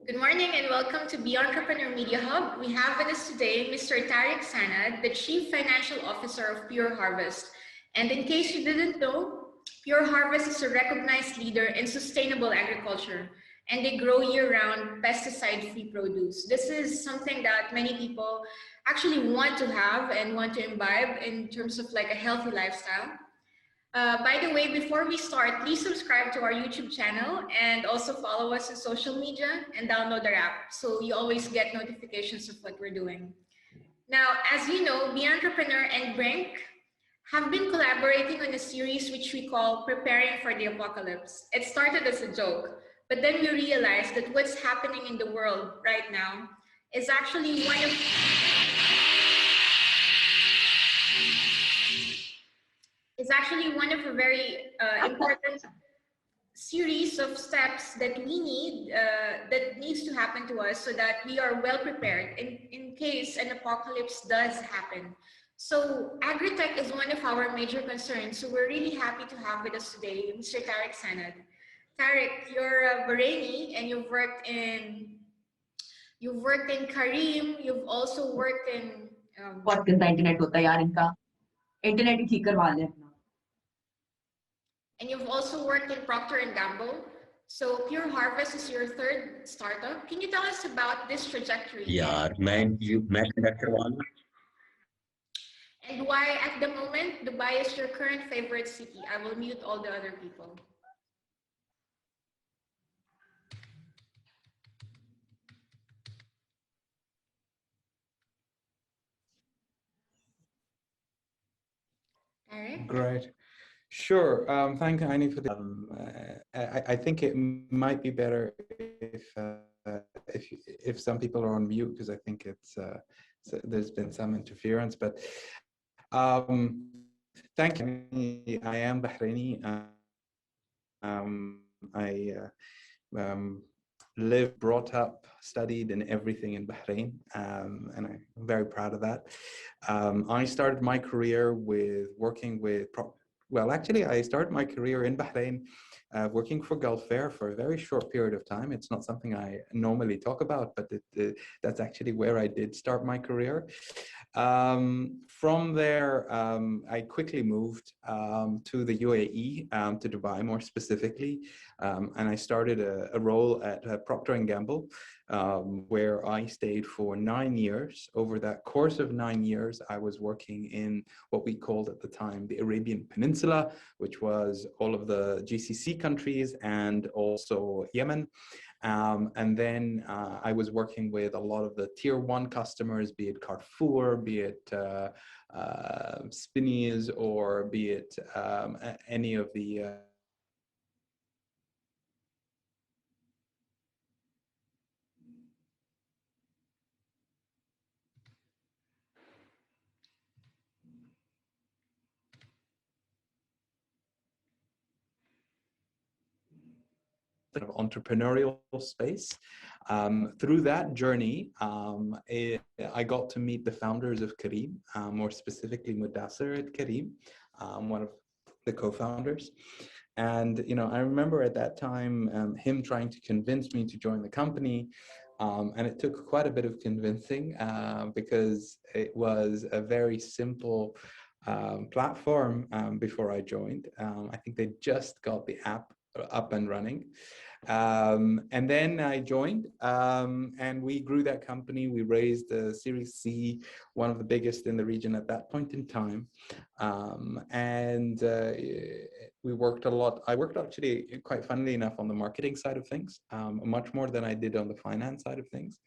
Good morning and welcome to BEntrepreneur Media Hub. We have with us today Mr. Tariq, the Chief Financial Officer of Pure Harvest. And in case you didn't know, Pure Harvest is a recognized leader in sustainable agriculture, and they grow year-round pesticide-free produce. This is something that many people actually want to have and want to imbibe in terms of like a healthy lifestyle. By the way, before we start, please subscribe to our YouTube channel and also follow us on social media and download our app so you always get notifications of what we're doing. Now, as you know, BEntrepreneur and Brink have been collaborating on a series which we call Preparing for the Apocalypse. It started as a joke, but then we realized that what's happening in the world right now is actually one of a very important series of steps that we need, that needs to happen to us so that we are well prepared in case an apocalypse does happen. So agri-tech is one of our major concerns. So we're really happy to have with us today Mr. Tariq Sanad. Tariq, you're a Bahraini and you've worked in Karim. You've also worked in बहुत गंदा internet होता है यार इनका internet ही ठीक करवा ले अपना and you've also worked in Procter & Gamble. So Pure Harvest is your third startup. Can you tell us about this trajectory? Yeah, मैं conduct करवाऊँ. And why at the moment Dubai is your current favorite city? I will mute all the other people. Tariq? Great. Sure. Thank you, Aini, for the. I think it might be better if some people are on mute because I think there's been some interference. But thank you. I am Bahraini. I lived, brought up, studied in everything in Bahrain, and I'm very proud of that. I started my career with working with, actually I started my career in Bahrain working for Gulf Air for a very short period of time. It's not something I normally talk about, but that's actually where I did start my career. From there, I quickly moved to the UAE, to Dubai more specifically, and I started a role at Procter & Gamble, where I stayed for 9 years. Over that course of 9 years, I was working in what we called at the time the Arabian Peninsula, which was all of the GCC countries and also Yemen. And then I was working with a lot of the tier 1 customers, be it Carrefour, be it Spinneys, or be it any of the of entrepreneurial space. Through that journey, I got to meet the founders of Karim, more specifically Mudassir at Karim, one of the co-founders. And I remember at that time him trying to convince me to join the company, and it took quite a bit of convincing because it was a very simple platform before I joined. I think they just got the app up and running. And then I joined, and we grew that company. We raised a Series C, one of the biggest in the region at that point in time. And we worked a lot. I worked actually, quite funnily enough, on the marketing side of things, much more than I did on the finance side of things.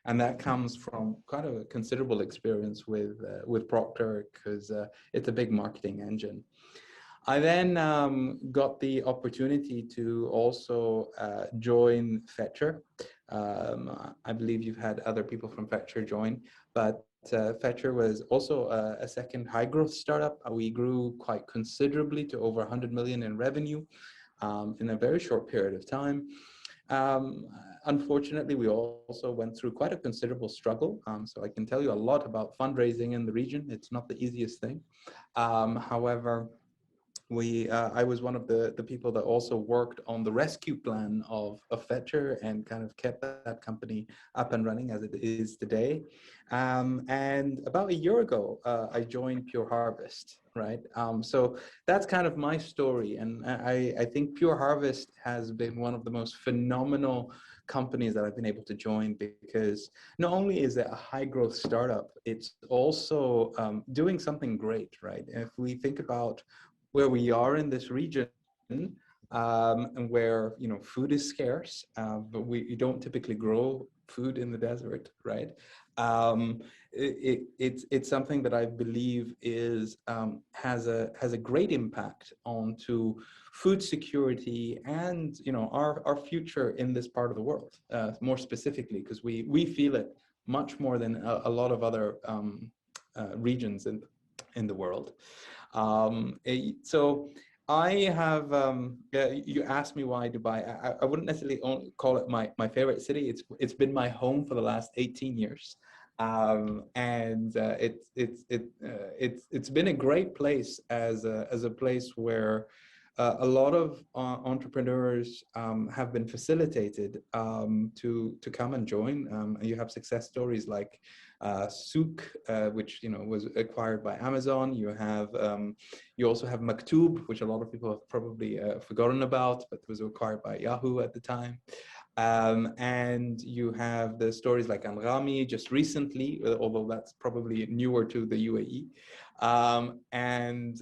And that comes from quite a considerable experience with Procter, because it's a big marketing engine. I then got the opportunity to also join Fetcher. I believe you've had other people from Fetcher join, but Fetcher was also a second high growth startup. We grew quite considerably to over 100 million in revenue in a very short period of time. Unfortunately, we also went through quite a considerable struggle. So I can tell you a lot about fundraising in the region. It's not the easiest thing. However, I was one of the people that also worked on the rescue plan of Fetcher and kind of kept that company up and running as it is today. And about a year ago, I joined Pure Harvest, right? So that's kind of my story. And I think Pure Harvest has been one of the most phenomenal companies that I've been able to join, because not only is it a high growth startup, it's also doing something great, right? If we think about where we are in this region, and where food is scarce, but we don't typically grow food in the desert, right? It's something that I believe is has a great impact onto food security and our future in this part of the world, more specifically because we feel it much more than a lot of other regions in the world. So I have, you asked me why Dubai. I wouldn't necessarily call it my favorite city. It's been my home for the last 18 years. And it's been a great place as a place where a lot of entrepreneurs have been facilitated to come and join. You have success stories like Souk, which was acquired by Amazon. You also have Maktub, which a lot of people have probably forgotten about, but was acquired by Yahoo at the time. And you have the stories like Anrami just recently, although that's probably newer to the UAE, and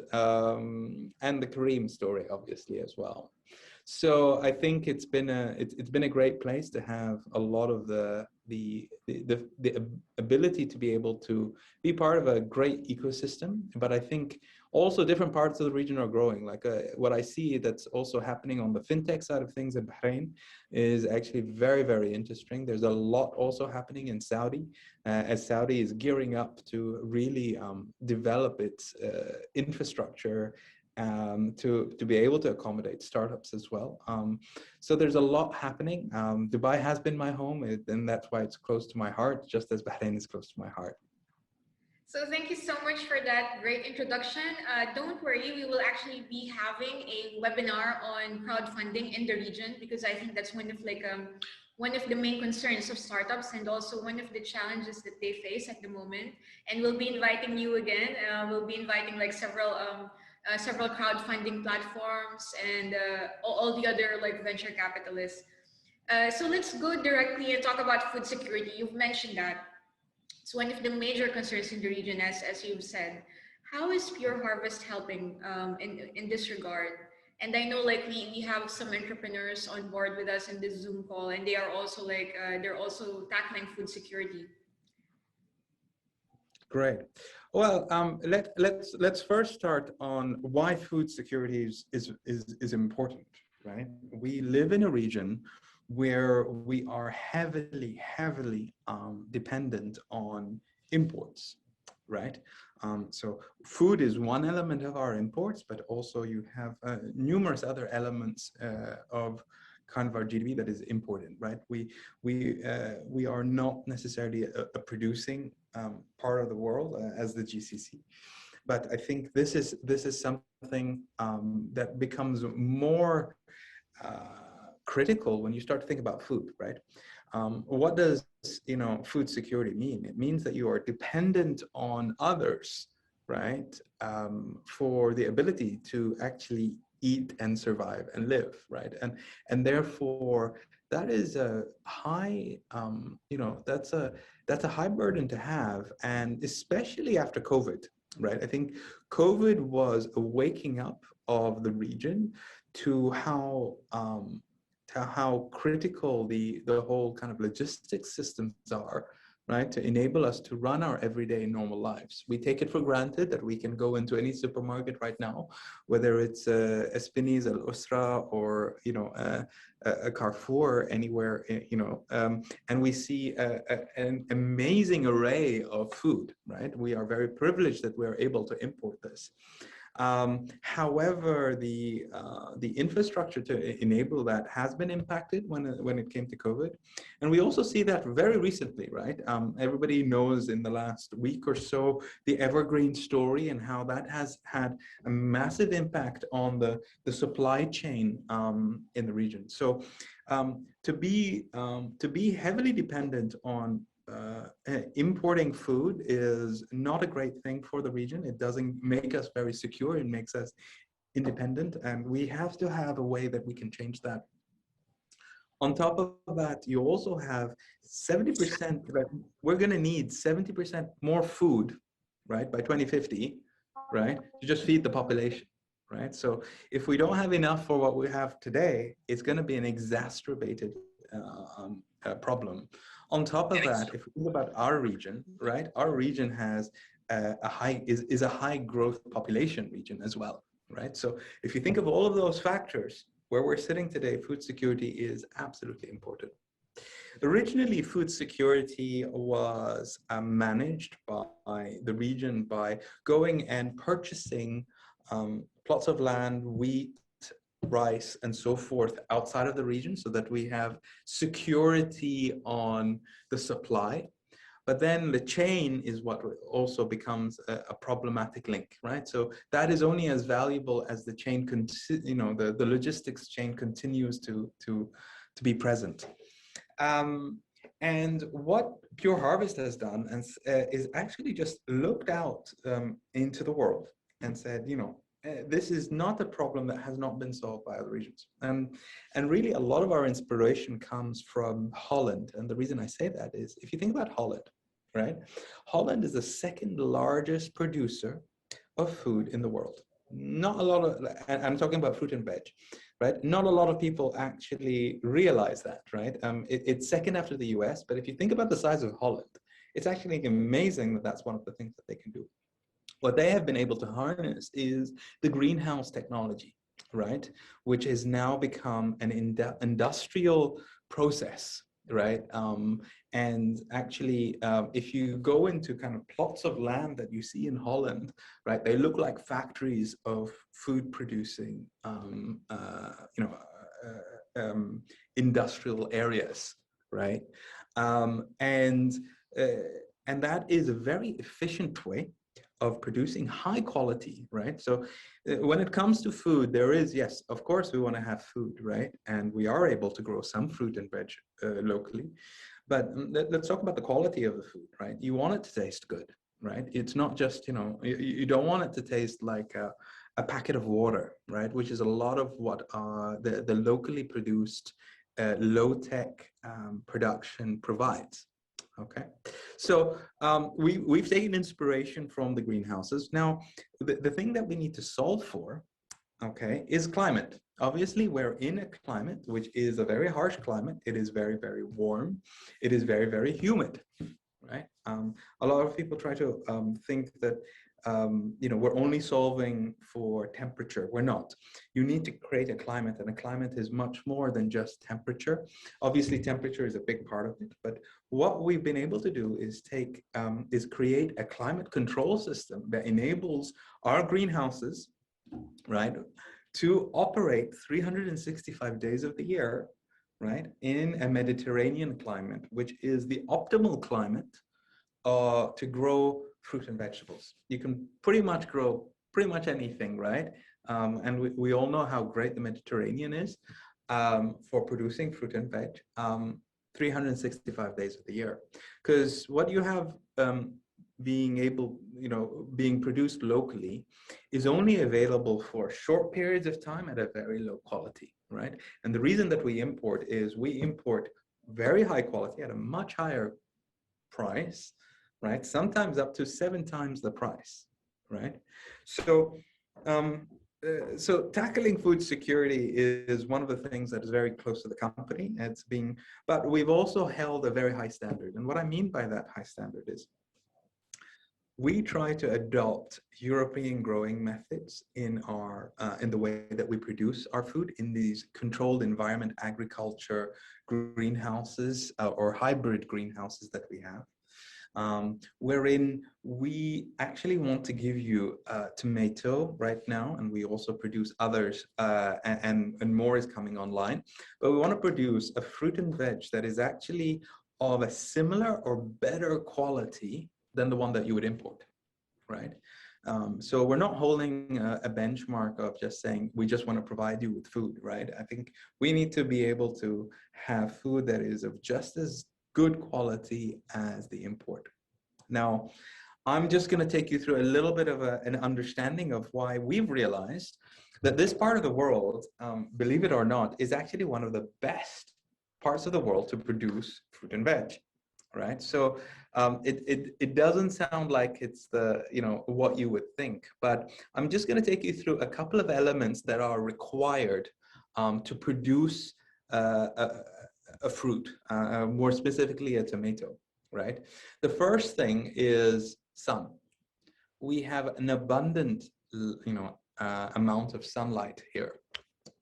the Kareem story, obviously, as well. So I think it's been a great place to have a lot of the ability to be able to be part of a great ecosystem. But I think also different parts of the region are growing. Like what I see that's also happening on the fintech side of things in Bahrain is actually very, very interesting. There's a lot also happening in Saudi, as Saudi is gearing up to really develop its infrastructure to be able to accommodate startups as well. So there's a lot happening. Dubai has been my home, and that's why it's close to my heart, just as Bahrain is close to my heart. So thank you so much for that great introduction. Don't worry, we will actually be having a webinar on crowdfunding in the region, because I think that's one of the main concerns of startups, and also one of the challenges that they face at the moment. And we'll be inviting you again. We'll be inviting like several crowdfunding platforms and all the other like venture capitalists. So let's go directly and talk about food security. You've mentioned that it's one of the major concerns in the region, as you've said. How is Pure Harvest helping in this regard? And I know like we have some entrepreneurs on board with us in this Zoom call, and they are also they're also tackling food security. Great. Well, let's first start on why food security is important, right? We live in a region where we are heavily dependent on imports, right? So food is one element of our imports, but also you have numerous other elements of kind of our GDP that is important, right? We are not necessarily a producing part of the world as the GCC, but I think this is something that becomes more critical when you start to think about food, right? What does food security mean? It means that you are dependent on others, right, for the ability to actually eat and survive and live, right? And therefore that is a high that's a high burden to have, and especially after COVID, right? I think COVID was a waking up of the region to how critical the whole kind of logistics systems are, right, to enable us to run our everyday normal lives. We take it for granted that we can go into any supermarket right now, whether it's Espiniz's, Al Usra, or a Carrefour, anywhere, and we see an amazing array of food, right? We are very privileged that we are able to import this. However, the infrastructure to enable that has been impacted when it came to COVID, and we also see that very recently, right? Everybody knows in the last week or so the evergreen story and how that has had a massive impact on the supply chain in the region. So to be heavily dependent on importing food is not a great thing for the region. It doesn't make us very secure. It makes us independent, and we have to have a way that we can change that. On top of that, you also have 70%, that we're going to need 70% more food, right, by 2050, right, to just feed the population, right? So if we don't have enough for what we have today, it's going to be an exacerbated problem. On top of that, if we think about our region, right, our region has is a high growth population region as well, right? So if you think of all of those factors, where we're sitting today, food security is absolutely important. Originally, food security was managed by the region by going and purchasing plots of land, wheat, rice, and so forth outside of the region so that we have security on the supply. But then the chain is what also becomes a problematic link, right? So that is only as valuable as the chain, the logistics chain continues to be present. And what Pure Harvest has done is actually just looked out into the world and said, this is not a problem that has not been solved by other regions. And really a lot of our inspiration comes from Holland. And the reason I say that is, if you think about Holland, right? Holland is the second largest producer of food in the world. Not a lot of, I'm talking about fruit and veg, right? Not a lot of people actually realize that, right? It's second after the US, but if you think about the size of Holland, it's actually amazing that that's one of the things that they can do. What they have been able to harness is the greenhouse technology, right? Which has now become an industrial process, right? And actually, if you go into kind of plots of land that you see in Holland, right, they look like factories of food producing, industrial areas, right? And that is a very efficient way of producing high quality, right? So when it comes to food, there is, yes, of course, we want to have food, right? And we are able to grow some fruit and veg locally. But let's talk about the quality of the food, right? You want it to taste good, right? It's not just, you don't want it to taste like a packet of water, right? Which is a lot of what the locally produced low-tech production provides. Okay, so we've taken inspiration from the greenhouses. Now, the thing that we need to solve for, okay, is climate. Obviously, we're in a climate which is a very harsh climate. It is very, very warm. It is very, very humid, right? A lot of people try to think that we're only solving for temperature. We're not. You need to create a climate, and a climate is much more than just temperature. Obviously, temperature is a big part of it, but what we've been able to do is create a climate control system that enables our greenhouses, right, to operate 365 days of the year, right, in a Mediterranean climate, which is the optimal climate to grow fruit and vegetables. You can pretty much grow pretty much anything, right? And we all know how great the Mediterranean is for producing fruit and veg 365 days of the year. Because what you have being produced locally is only available for short periods of time at a very low quality, right? And the reason that we import is we import very high quality at a much higher price, right? Sometimes up to 7 times the price, right? So, so tackling food security is one of the things that is very close to the company. But we've also held a very high standard. And what I mean by that high standard is we try to adopt European growing methods in the way that we produce our food in these controlled environment agriculture greenhouses or hybrid greenhouses that we have. wherein we actually want to give you a tomato right now, and we also produce others, and more is coming online. But we want to produce a fruit and veg that is actually of a similar or better quality than the one that you would import, right? So we're not holding a benchmark of just saying we just want to provide you with food, right? I think we need to be able to have food that is of just as good quality as the import. Now, I'm just going to take you through a little bit of an understanding of why we've realized that this part of the world, believe it or not, is actually one of the best parts of the world to produce fruit and veg, right? So it doesn't sound like it's the, what you would think, but I'm just going to take you through a couple of elements that are required to produce a fruit, more specifically a tomato, right? The first thing is sun. We have an abundant, amount of sunlight here,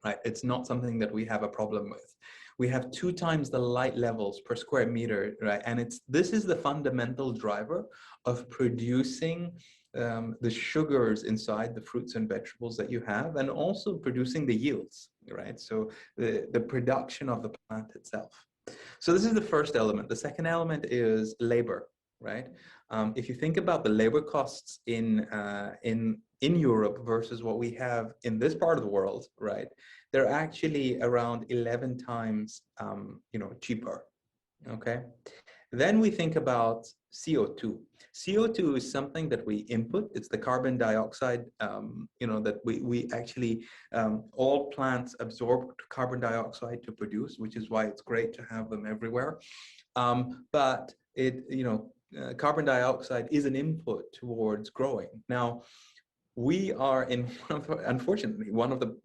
right? It's not something that we have a problem with. We have 2 times the light levels per square meter, right? And this is the fundamental driver of producing the sugars inside the fruits and vegetables that you have, and also producing the yields, right? So the production of the plant itself. So this is the first element. The second element is labor, right? If you think about the labor costs in Europe versus what we have in this part of the world, right? They're actually around 11 times, cheaper. Okay. Then we think about CO2. CO2 is something that we input. It's the carbon dioxide, that we actually, all plants absorb carbon dioxide to produce, which is why it's great to have them everywhere. But carbon dioxide is an input towards growing. Now, we are in, unfortunately, one of the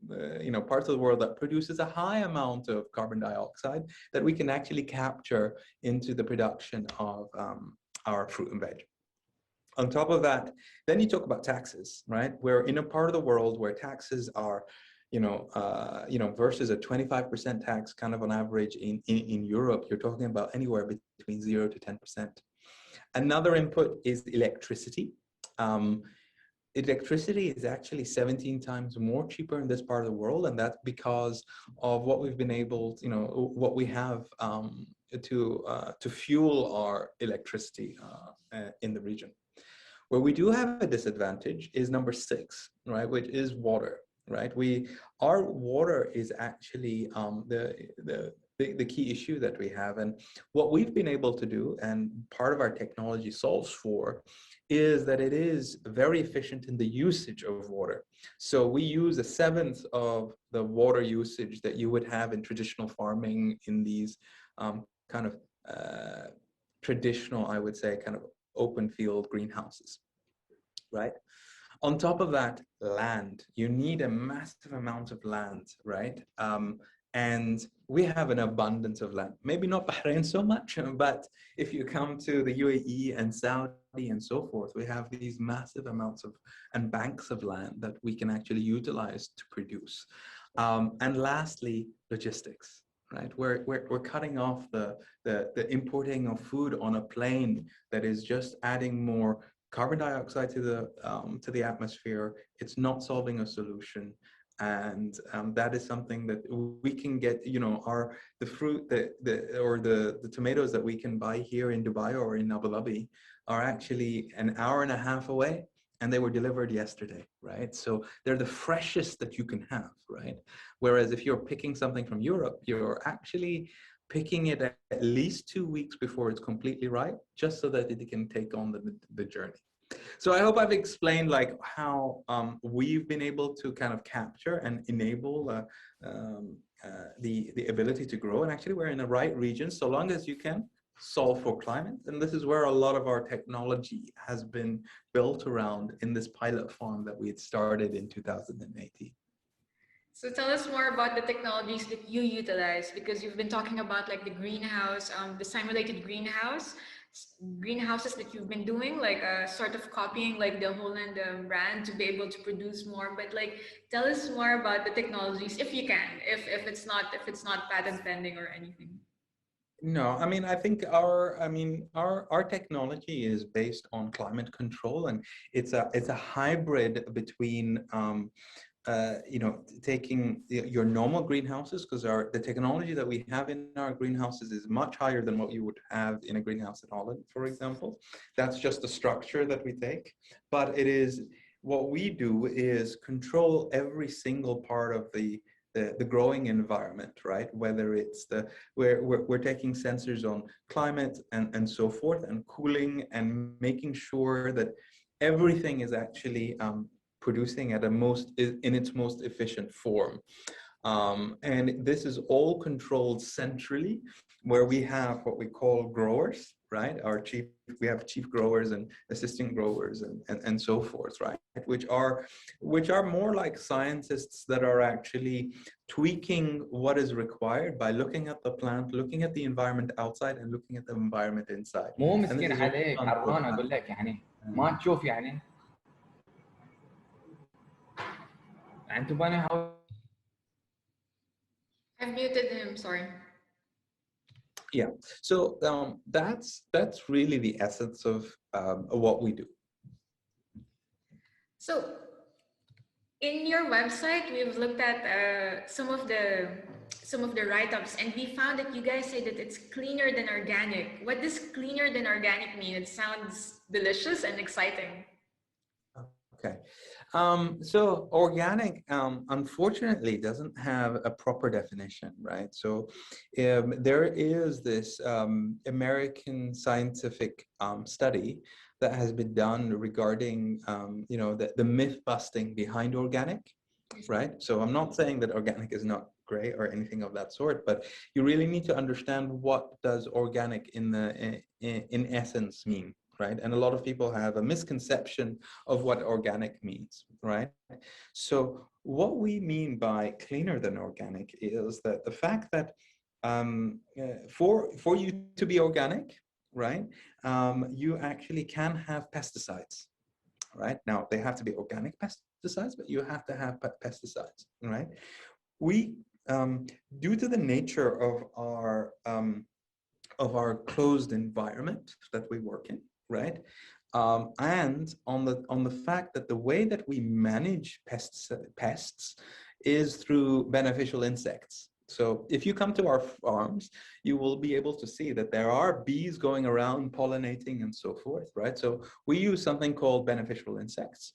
parts of the world that produces a high amount of carbon dioxide that we can actually capture into the production of our fruit and veg. On top of that, then you talk about taxes, right? We're in a part of the world where taxes are, versus a 25% tax kind of on average in Europe, you're talking about anywhere between 0 to 10%. Another input is electricity. Electricity is actually 17 times more cheaper in this part of the world, and that's because of what we've been able to, what we have to fuel our electricity in the region. Where we do have a disadvantage is number 6, right, which is water, right? Our water is actually the key issue that we have, and what we've been able to do, and part of our technology solves for, is that it is very efficient in the usage of water. So we use 1/7 of the water usage that you would have in traditional farming in these kind of traditional, I would say, kind of open field greenhouses, right? On top of that, land. You need a massive amount of land, right? And we have an abundance of land. Maybe not Bahrain so much, but if you come to the UAE and Saudi and so forth, we have these massive amounts of and banks of land that we can actually utilize to produce. And lastly, logistics, right? We're cutting off the importing of food on a plane that is just adding more carbon dioxide to the atmosphere. It's not solving a solution. And that is something that we can get, the fruit or the tomatoes that we can buy here in Dubai or in Abu Dhabi are actually an hour and a half away, and they were delivered yesterday, right? So they're the freshest that you can have, right? Whereas if you're picking something from Europe, you're actually picking it at least 2 weeks before it's completely ripe, just so that it can take on the journey. So I hope I've explained like how we've been able to kind of capture and enable the ability to grow. And actually we're in the right region, so long as you can solve for climate. And this is where a lot of our technology has been built around in this pilot farm that we had started in 2018. So tell us more about the technologies that you utilize, because you've been talking about like the greenhouse, the simulated greenhouses that you've been doing, like sort of copying like the Holland brand to be able to produce more. But like, tell us more about the technologies if you can, if it's not patent pending or anything. No, I mean, I think our technology is based on climate control, and it's a hybrid between taking your normal greenhouses, because the technology that we have in our greenhouses is much higher than what you would have in a greenhouse in Holland, for example. That's just the structure that we take, but it is what we do is control every single part of the growing environment, right? Whether it's we're taking sensors on climate and so forth, and cooling, and making sure that everything is actually producing at in its most efficient form. And this is all controlled centrally, where we have what we call growers, right? We have chief growers and assistant growers and so forth, right? Which are more like scientists that are actually tweaking what is required by looking at the plant, looking at the environment outside, and looking at the environment inside. مو مسكين عليك عرفان اقول لك يعني ما تشوف يعني انتم بنا I've muted him, sorry. Yeah, so that's really the essence of what we do. So in your website, we've looked at some of the write-ups, and we found that you guys say that it's cleaner than organic. What does cleaner than organic mean? It sounds delicious and exciting. Okay, so organic, unfortunately, doesn't have a proper definition, right? So there is this American scientific study that has been done regarding, the myth busting behind organic, right? So I'm not saying that organic is not great or anything of that sort, but you really need to understand what does organic in essence mean, right? And a lot of people have a misconception of what organic means, right? So what we mean by cleaner than organic is that the fact that for you to be organic, right, you actually can have pesticides, right? Now, they have to be organic pesticides, but you have to have pesticides, right? We, due to the nature of our closed environment that we work in, right? And on the fact that the way that we manage pests is through beneficial insects. So if you come to our farms, you will be able to see that there are bees going around pollinating and so forth, right? So we use something called beneficial insects.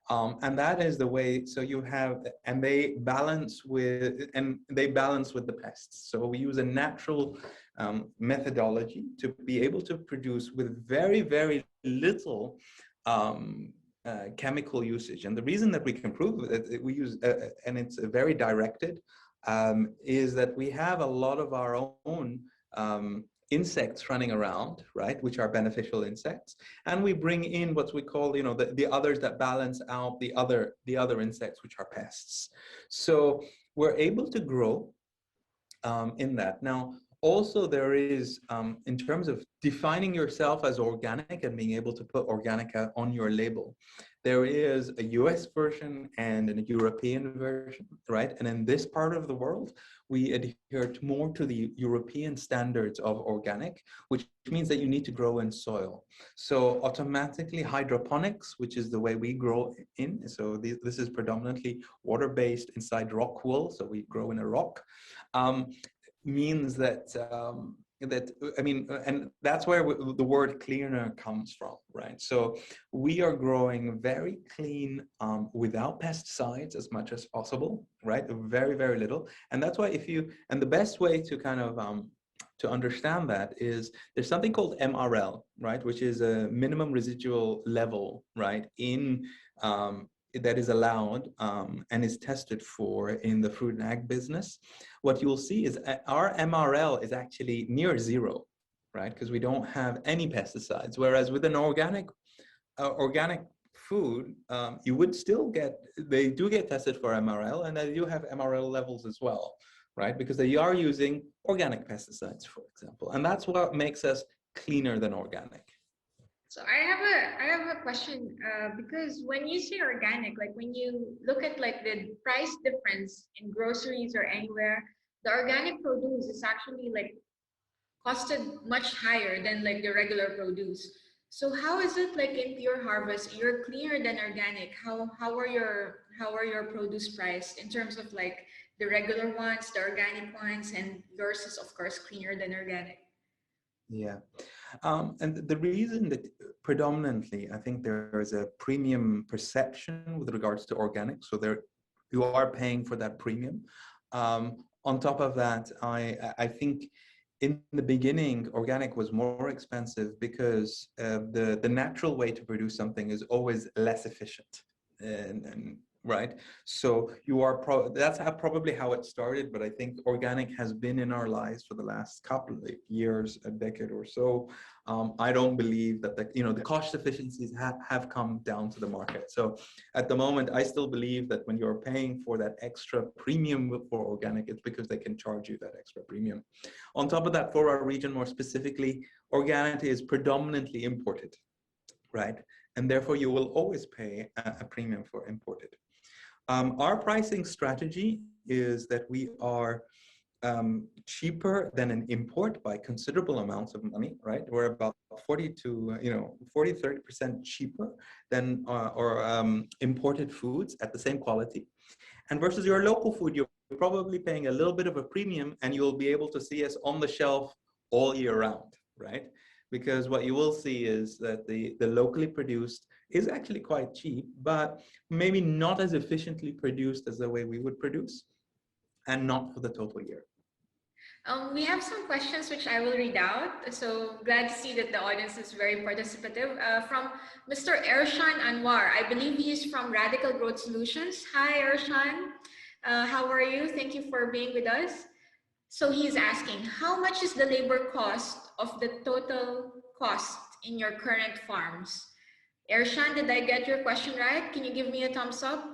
And that is the way, so you have, and they balance with the pests. So we use a natural methodology to be able to produce with very, very little chemical usage. And the reason that we can prove that we use, and it's very directed, is that we have a lot of our own insects running around, right, which are beneficial insects, and we bring in what we call, the others that balance out the other insects, which are pests. So we're able to grow in that. Now, also there is, in terms of defining yourself as organic and being able to put organic on your label, there is a US version and a European version, right? And in this part of the world, we adhere more to the European standards of organic, which means that you need to grow in soil. So automatically hydroponics, which is the way we grow in. So this is predominantly water-based inside rock wool. So we grow in a rock. Means that and that's where the word cleaner comes from, right? So we are growing very clean, without pesticides as much as possible, right? Very, very little. And that's why and the best way to kind of to understand that is there's something called MRL, right? Which is a minimum residual level, right? That is allowed and is tested for in the fruit and ag business. What you'll see is our MRL is actually near zero, right? Because we don't have any pesticides. Whereas with an organic food, you would still they do get tested for MRL, and they do have MRL levels as well, right? Because they are using organic pesticides, for example. And that's what makes us cleaner than organic. So I have a question, because when you say organic, like when you look at like the price difference in groceries or anywhere, the organic produce is actually like costed much higher than like the regular produce. So how is it like in Pure Harvest? You're cleaner than organic. How are your produce priced in terms of like the regular ones, the organic ones, and yours is of course cleaner than organic. Yeah. And the reason that predominantly, I think there is a premium perception with regards to organic. So there, you are paying for that premium. On top of that, I think in the beginning, organic was more expensive because the natural way to produce something is always less efficient. And right, so you are that's probably how it started, but I think organic has been in our lives for the last couple of years, a decade or so. I don't believe that the cost efficiencies have come down to the market. So at the moment, I still believe that when you're paying for that extra premium for organic, it's because they can charge you that extra premium. On top of that, for our region more specifically, organic is predominantly imported, right? And therefore you will always pay a premium for imported. Our pricing strategy is that we are cheaper than an import by considerable amounts of money, right? We're about 30% cheaper than imported foods at the same quality. And versus your local food, you're probably paying a little bit of a premium, and you'll be able to see us on the shelf all year round, right? Because what you will see is that the locally produced is actually quite cheap, but maybe not as efficiently produced as the way we would produce, and not for the total year. We have some questions which I will read out. So glad to see that the audience is very participative. From Mr. Ershan Anwar, I believe he is from Radical Growth Solutions. Hi, Ershan. How are you? Thank you for being with us. So he's asking, how much is the labor cost of the total cost in your current farms? Ershan, did I get your question right? Can you give me a thumbs up?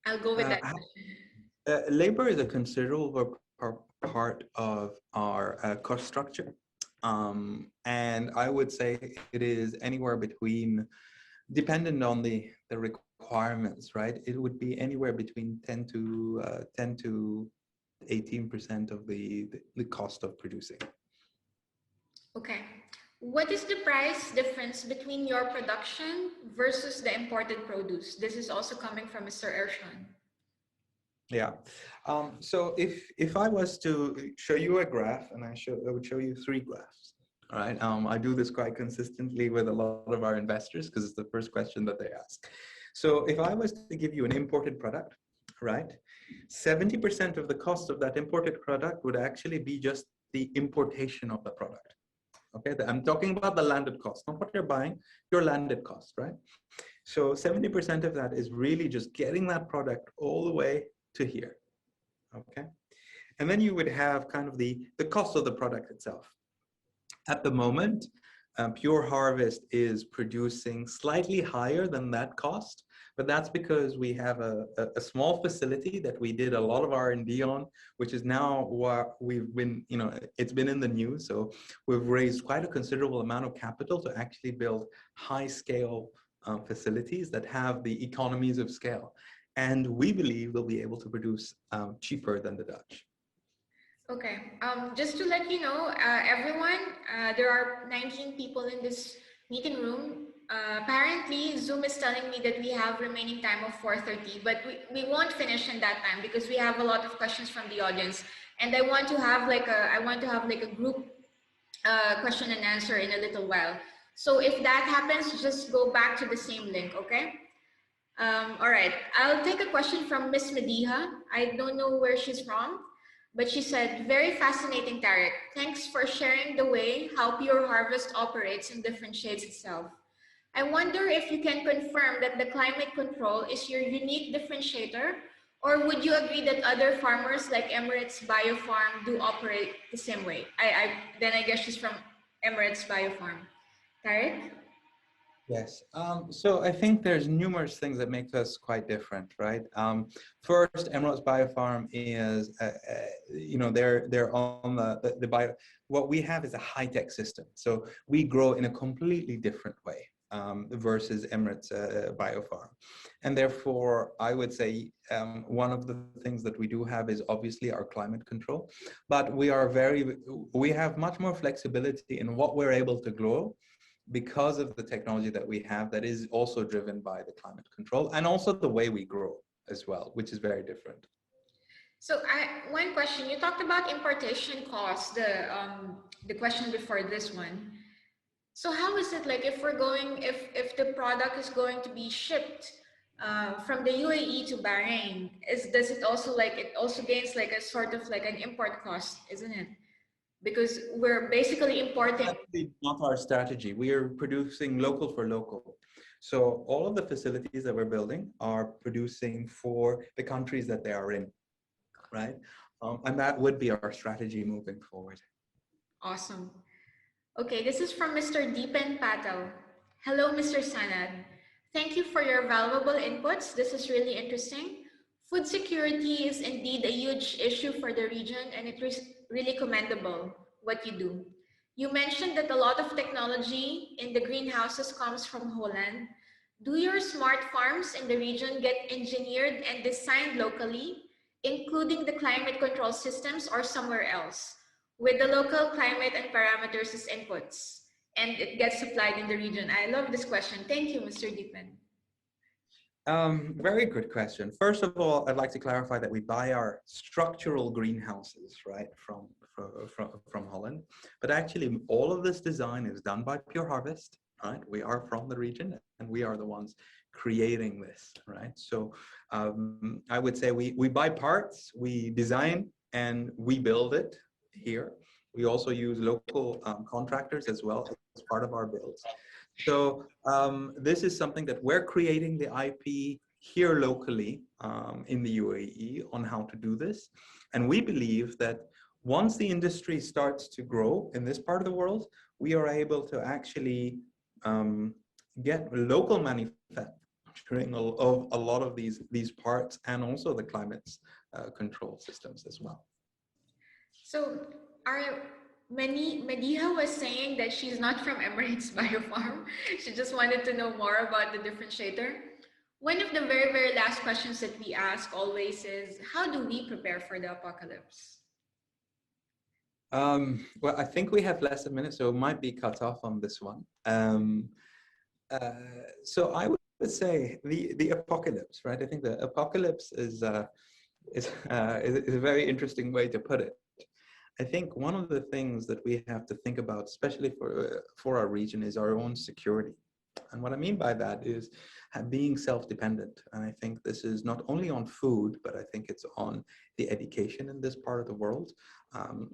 I'll go with that. Labor is a considerable part of our cost structure. And I would say it is anywhere between, dependent on the requirements, right? It would be anywhere between 10 to 18% of the cost of producing. Okay. What is the price difference between your production versus the imported produce? This is also coming from Mr. Ershan. Yeah. So if I was to show you a graph, and I would show you 3 graphs. All right. I do this quite consistently with a lot of our investors because it's the first question that they ask. So if I was to give you an imported product, right, 70% of the cost of that imported product would actually be just the importation of the product. Okay, I'm talking about the landed cost, not what you're buying, your landed cost, right? So 70% of that is really just getting that product all the way to here. Okay, and then you would have kind of the cost of the product itself. At the moment, Pure Harvest is producing slightly higher than that cost, but that's because we have a small facility that we did a lot of R&D on, which is now what we've been, it's been in the news. So we've raised quite a considerable amount of capital to actually build high scale facilities that have the economies of scale. And we believe we'll be able to produce cheaper than the Dutch. Okay, just to let you know, everyone, there are 19 people in this meeting room. Apparently, Zoom is telling me that we have remaining time of 4:30, but we won't finish in that time because we have a lot of questions from the audience, and I want to have like a group question and answer in a little while. So if that happens, just go back to the same link, okay? All right, I'll take a question from Miss Mediha. I don't know where she's from, but she said, very fascinating, Tariq. Thanks for sharing the way how Pure Harvest operates and differentiates itself. I wonder if you can confirm that the climate control is your unique differentiator, or would you agree that other farmers like Emirates Biofarm do operate the same way? Then I guess she's from Emirates Biofarm. Tariq? Yes. So I think there's numerous things that make us quite different, right? First, Emirates Biofarm is, they're on the bio. What we have is a high-tech system. So we grow in a completely different way. versus Emirates Biofarm. And therefore, I would say one of the things that we do have is obviously our climate control, but we have much more flexibility in what we're able to grow because of the technology that we have that is also driven by the climate control and also the way we grow as well, which is very different. So one question, you talked about importation costs, the question before this one. So how is it like if the product is going to be shipped from the UAE to Bahrain, does it also gains like a sort of like an import cost, isn't it? Because we're basically importing. That's not our strategy. We are producing local for local. So all of the facilities that we're building are producing for the countries that they are in, right? And that would be our strategy moving forward. Awesome. Okay, this is from Mr. Deepan Patel. Hello, Mr. Sanad. Thank you for your valuable inputs. This is really interesting. Food security is indeed a huge issue for the region, and it is really commendable what you do. You mentioned that a lot of technology in the greenhouses comes from Holland. Do your smart farms in the region get engineered and designed locally, including the climate control systems, or somewhere else, with the local climate and parameters as inputs, and it gets supplied in the region? I love this question. Thank you, Mr. Deepan. Very good question. First of all, I'd like to clarify that we buy our structural greenhouses, right, from Holland. But actually, all of this design is done by Pure Harvest, right? We are from the region, and we are the ones creating this, right? So I would say we buy parts, we design, and we build it here. We also use local contractors as well as part of our builds. So this is something that we're creating the IP here locally in the UAE on how to do this. And we believe that once the industry starts to grow in this part of the world, we are able to actually get local manufacturing of a lot of these parts, and also the climate control systems as well. So Mediha was saying that she's not from Emirates Biofarm. She just wanted to know more about the differentiator. One of the very, very last questions that we ask always is, how do we prepare for the apocalypse? Well, I think we have less than a minute, so it might be cut off on this one. So I would say the apocalypse, right? I think the apocalypse is a very interesting way to put it. I think one of the things that we have to think about, especially for our region, is our own security. And what I mean by that is being self-dependent. And I think this is not only on food, but I think it's on the education in this part of the world.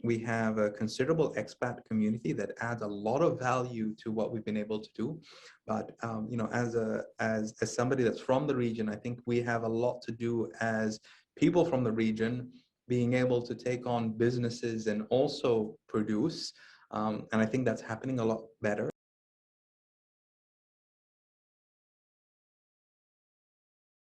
We have a considerable expat community that adds a lot of value to what we've been able to do. But you know, as somebody that's from the region, I think we have a lot to do as people from the region, being able to take on businesses and also produce. And I think that's happening a lot better.